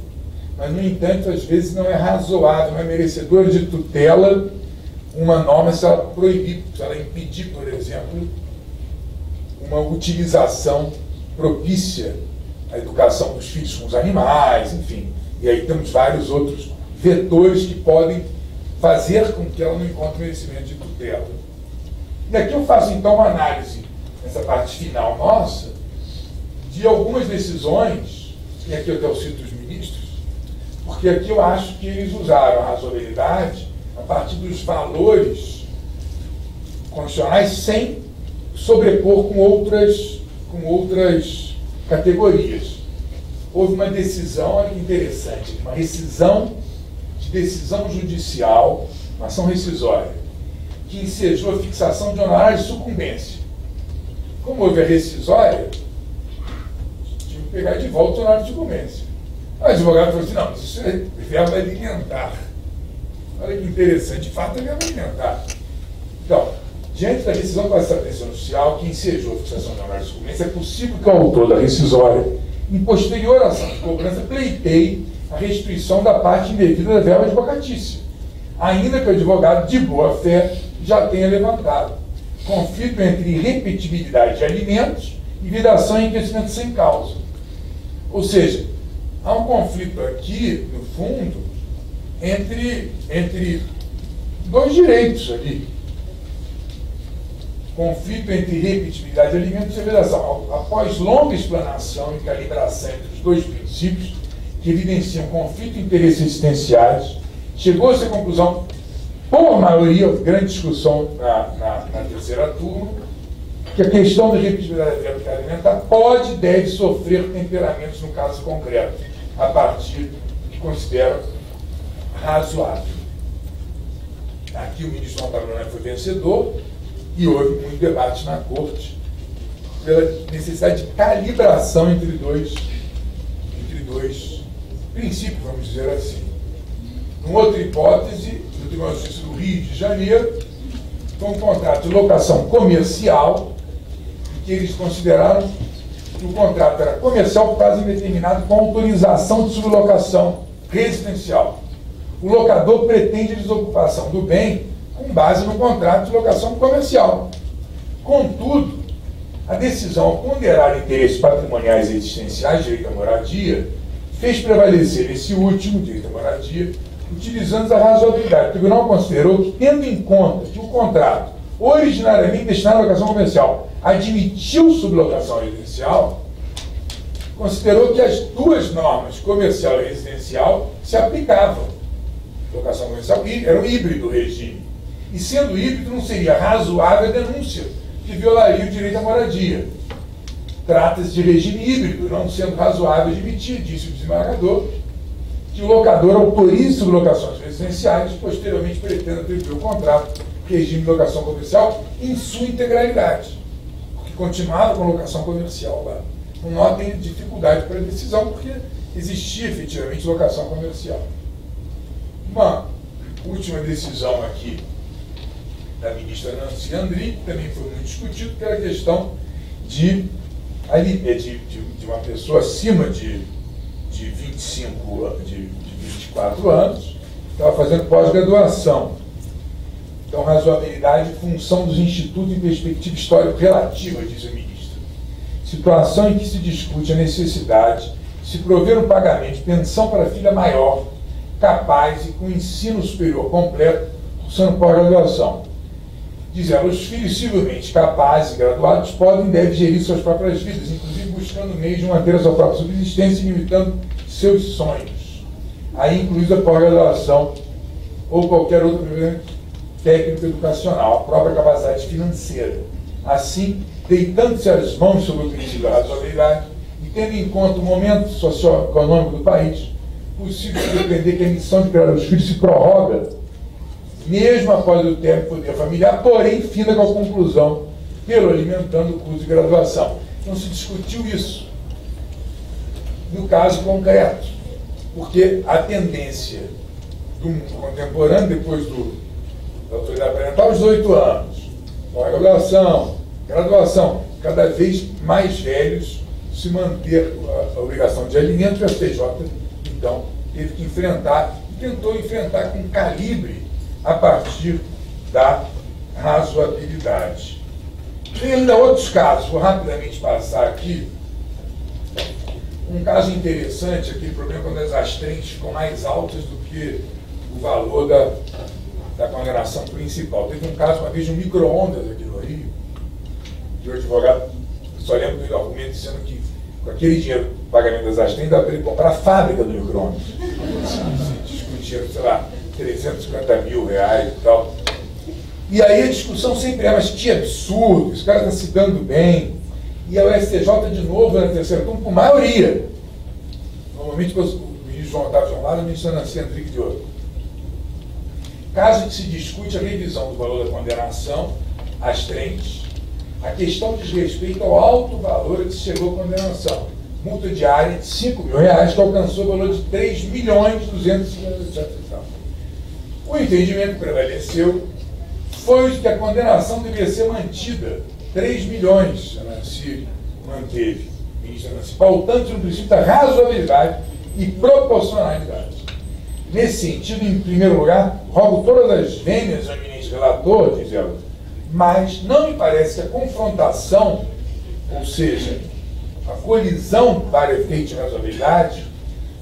Mas, no entanto, às vezes não é razoável, não é merecedor de tutela uma norma se ela proibir, se ela impedir, por exemplo, uma utilização propícia à educação dos filhos com os animais, enfim. E aí temos vários outros vetores que podem fazer com que ela não encontre merecimento de tutela. E aqui eu faço, então, uma análise, nessa parte final nossa, de algumas decisões, e aqui eu até cito os ministros, porque aqui eu acho que eles usaram a razoabilidade a partir dos valores constitucionais sem sobrepor com outras categorias. Houve uma decisão, olha que interessante, uma rescisão de decisão judicial, uma ação rescisória, que ensejou a fixação de honorários de sucumbência. Como houve a rescisória, tive que pegar de volta o honorário de sucumbência. O advogado falou assim, não, isso é verbo alimentar. Olha que interessante, de fato é verbo alimentar. Então, diante da decisão da sentença judicial que ensejou a fixação de honorários de sucumbência, é possível que o autor da rescisória, em posterior ação de cobrança, pleiteie a restituição da parte indevida da verba advocatícia, ainda que o advogado, de boa fé, já tenha levantado conflito entre irrepetibilidade de alimentos e vidação e enriquecimento sem causa. Ou seja, há um conflito aqui, no fundo, entre dois direitos ali. Conflito entre irrepetibilidade de alimentos e vidação. Após longa explanação e calibração entre os dois princípios, que evidenciam conflito de interesses existenciais, chegou-se à conclusão, por maioria, grande discussão na terceira turma, que a questão da repetibilidade da verba alimentar pode e deve sofrer temperamentos no caso concreto, a partir do que considera razoável. Aqui o ministro Montalbano foi vencedor e houve muito debate na corte pela necessidade de calibração entre dois princípios, vamos dizer assim. Numa outra hipótese, no Tribunal de Justiça do Rio de Janeiro, foi um contrato de locação comercial, que eles consideraram que o contrato era comercial por prazo indeterminado com autorização de sublocação residencial. O locador pretende a desocupação do bem com base no contrato de locação comercial. Contudo, a decisão, ao ponderar interesses patrimoniais e existenciais, direito à moradia, fez prevalecer esse último, direito à moradia, utilizando a razoabilidade. O tribunal considerou que, tendo em conta que o contrato, originariamente destinado à locação comercial, admitiu sublocação residencial, considerou que as duas normas, comercial e residencial, se aplicavam. Locação comercial era um híbrido regime. E sendo híbrido, não seria razoável a denúncia que violaria o direito à moradia. Trata-se de regime híbrido, não sendo razoável admitir, disse o desembargador, que o locador autorize sublocações residenciais, posteriormente pretenda atribuir o contrato regime de locação comercial em sua integralidade, porque continuava com locação comercial lá. Não notem dificuldade para a decisão, porque existia efetivamente locação comercial. Uma última decisão aqui da ministra Nancy Andrighi, que também foi muito discutido, que era a questão de de uma pessoa acima de 24 anos, estava fazendo pós-graduação. Então, razoabilidade em função dos institutos em perspectiva histórico-relativa, diz o ministro. Situação em que se discute a necessidade de se prover um pagamento de pensão para a filha maior, capaz e com ensino superior completo, cursando pós-graduação. Diz ela, os filhos civilmente capazes e graduados podem e devem gerir suas próprias vidas, inclusive buscando meios de manter a sua própria subsistência e limitando seus sonhos. Aí incluída a pós-graduação ou qualquer outro problema técnico educacional, a própria capacidade financeira. Assim, deitando-se as mãos sobre o princípio da razoabilidade e tendo em conta o momento socioeconômico do país, possível depender que a missão de criar os filhos se prorroga, mesmo após o término do poder familiar, porém finda com a conclusão, pelo alimentando o curso de graduação. Então se discutiu isso no caso concreto, porque a tendência do mundo contemporâneo, depois da autoridade parental, aos 18 anos, com a graduação, cada vez mais velhos, se manter a obrigação de alimento, e a STJ, então, teve que enfrentar, e tentou enfrentar com calibre a partir da razoabilidade. Tem ainda outros casos, vou rapidamente passar aqui. Um caso interessante, aquele problema quando as astrentes ficam mais altas do que o valor da condenação principal. Teve um caso uma vez de um micro-ondas aqui no Rio, de um advogado, só lembro do argumento dizendo que com aquele dinheiro do pagamento das astrentes dá para ele comprar a fábrica do micro-ondas. Se discutia, sei lá, 350 mil reais e tal. E aí a discussão sempre é, mas que absurdo, esse cara está se dando bem. E a STJ de novo na terceira turma com maioria. Normalmente o ministro João Otávio de um lado e o ministro Nancy Henrique de outro. Caso que se discute a revisão do valor da condenação, as trens, a questão diz respeito ao alto valor que se chegou à condenação. Multa diária de 5 mil reais, que alcançou o valor de 3.257.000. O entendimento que prevaleceu foi que a condenação devia ser mantida. 3 milhões se manteve, ministra Nancy, pautando no princípio da razoabilidade e proporcionalidade. Nesse sentido, em primeiro lugar, rogo todas as vênias ao eminente relator, diz ela, mas não me parece que a confrontação, ou seja, a colisão para efeito de razoabilidade,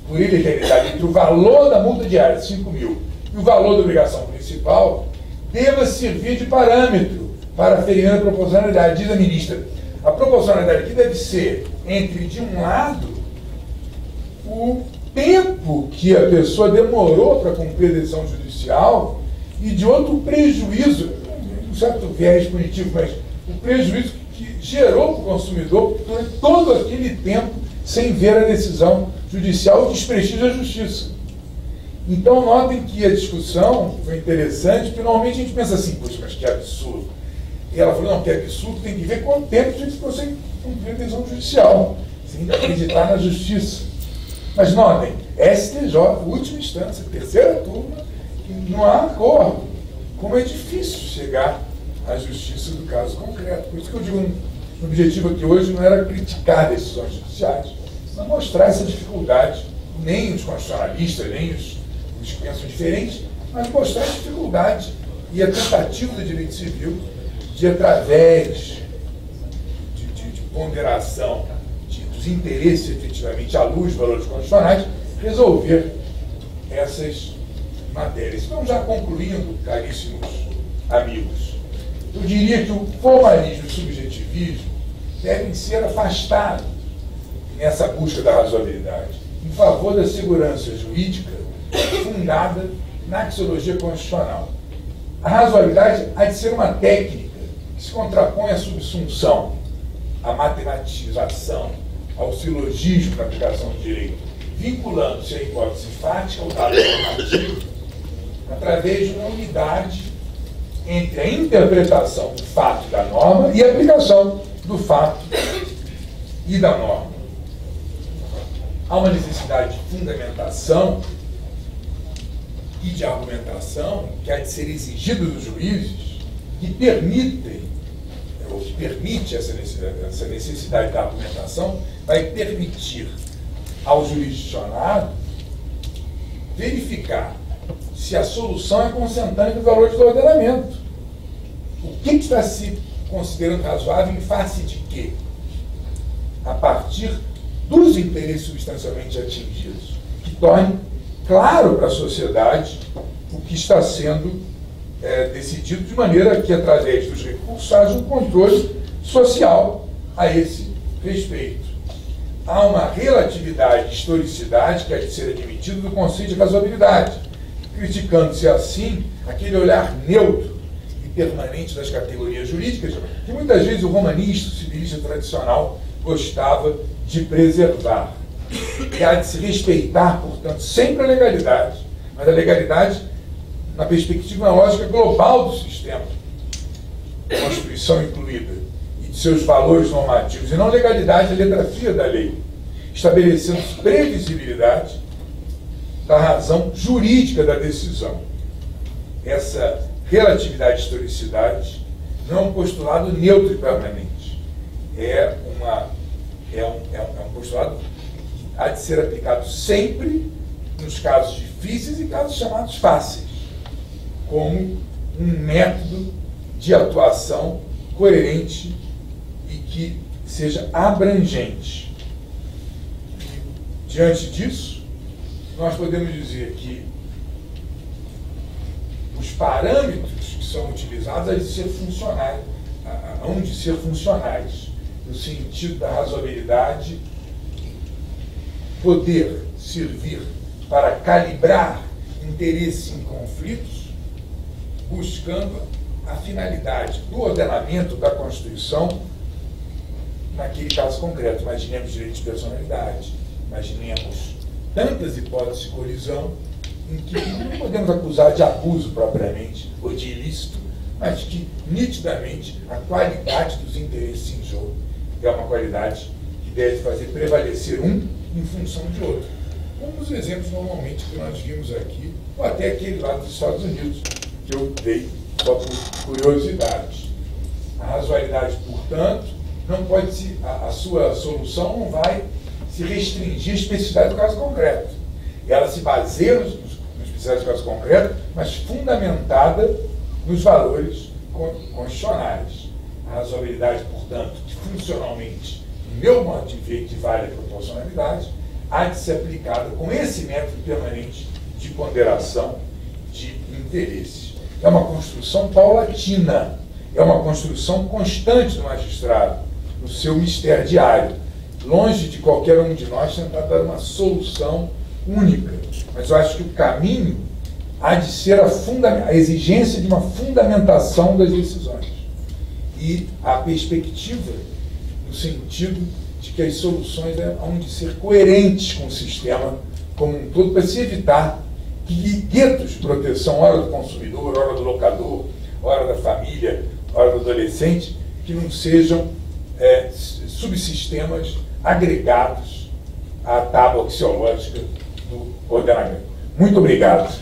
por ilegalidade entre o valor da multa diária, 5 mil, e o valor da obrigação principal, deva servir de parâmetro para aferir a proporcionalidade. Diz a ministra, a proporcionalidade aqui deve ser entre, de um lado, o tempo que a pessoa demorou para cumprir a decisão judicial e, de outro, o prejuízo, um certo viés punitivo, mas o prejuízo que gerou para o consumidor durante todo aquele tempo sem ver a decisão judicial, o desprestígio da justiça. Então, notem que a discussão foi interessante, porque normalmente a gente pensa assim, poxa, mas que absurdo. E ela falou, não, que absurdo tem que ver quanto tempo a gente consegue cumprir a decisão judicial, sem acreditar na justiça. Mas notem, STJ, última instância, terceira turma, não há acordo. Como é difícil chegar à justiça do caso concreto. Por isso que eu digo, o objetivo aqui hoje não era criticar decisões judiciais, mas mostrar essa dificuldade, nem os constitucionalistas, nem os que pensam diferente, mas mostrar a dificuldade e a tentativa do direito civil de, através de ponderação dos interesses efetivamente à luz dos valores constitucionais, resolver essas matérias. Então, já concluindo, caríssimos amigos, eu diria que o formalismo e o subjetivismo devem ser afastados nessa busca da razoabilidade, em favor da segurança jurídica fundada na axiologia constitucional. A razoabilidade há de ser uma técnica que se contrapõe à subsunção, à matematização, ao silogismo na aplicação do direito, vinculando-se à hipótese fática ao dado normativo, através de uma unidade entre a interpretação do fato da norma e a aplicação do fato e da norma. Há uma necessidade de fundamentação e de argumentação que há de ser exigida dos juízes que permitem, ou que permite essa necessidade da argumentação, vai permitir ao jurisdicionado verificar se a solução é consentânea com os valores do ordenamento. O que está se considerando razoável em face de quê? A partir dos interesses substancialmente atingidos, que torne claro para a sociedade o que está sendo decidido, de maneira que, através dos recursos, haja um controle social a esse respeito. Há uma relatividade, historicidade, que é de ser admitido do conceito de razoabilidade, criticando-se assim aquele olhar neutro e permanente das categorias jurídicas, que muitas vezes o romanista, o civilista tradicional gostava de preservar. E há de se respeitar, portanto, sempre a legalidade, mas a legalidade na perspectiva, na lógica global do sistema, Constituição incluída, e de seus valores normativos, e não legalidade, a letra fria da lei, estabelecendo previsibilidade da razão jurídica da decisão. Essa relatividade e historicidade não é um postulado neutro e permanente. É um postulado que há de ser aplicado sempre nos casos difíceis e casos chamados fáceis, como um método de atuação coerente e que seja abrangente. Diante disso, nós podemos dizer que os parâmetros que são utilizados hão de ser funcionais, no sentido da razoabilidade, poder servir para calibrar interesse em conflitos, buscando a finalidade do ordenamento da Constituição naquele caso concreto. Imaginemos direito de personalidade, imaginemos tantas hipóteses de colisão em que não podemos acusar de abuso propriamente, ou de ilícito, mas que, nitidamente, a qualidade dos interesses em jogo é uma qualidade que deve fazer prevalecer um em função de outro. Como os exemplos, normalmente, que nós vimos aqui, ou até aquele lá dos Estados Unidos, que eu dei só por curiosidade. A razoabilidade, portanto, não pode se, a sua solução não vai se restringir à especificidade do caso concreto. Ela se baseia na especificidade do caso concreto, mas fundamentada nos valores constitucionais. A razoabilidade, portanto, que funcionalmente, no meu modo de ver, equivale à proporcionalidade, há de ser aplicada com esse método permanente de ponderação de interesses. É uma construção paulatina, é uma construção constante do magistrado, no seu mistério diário, longe de qualquer um de nós tentar dar uma solução única. Mas eu acho que o caminho há de ser a exigência de uma fundamentação das decisões e a perspectiva no sentido de que as soluções hão de ser coerentes com o sistema como um todo, para se evitar que guetos de proteção, hora do consumidor, hora do locador, hora da família, hora do adolescente, que não sejam subsistemas agregados à tábua axiológica do ordenamento. Muito obrigado.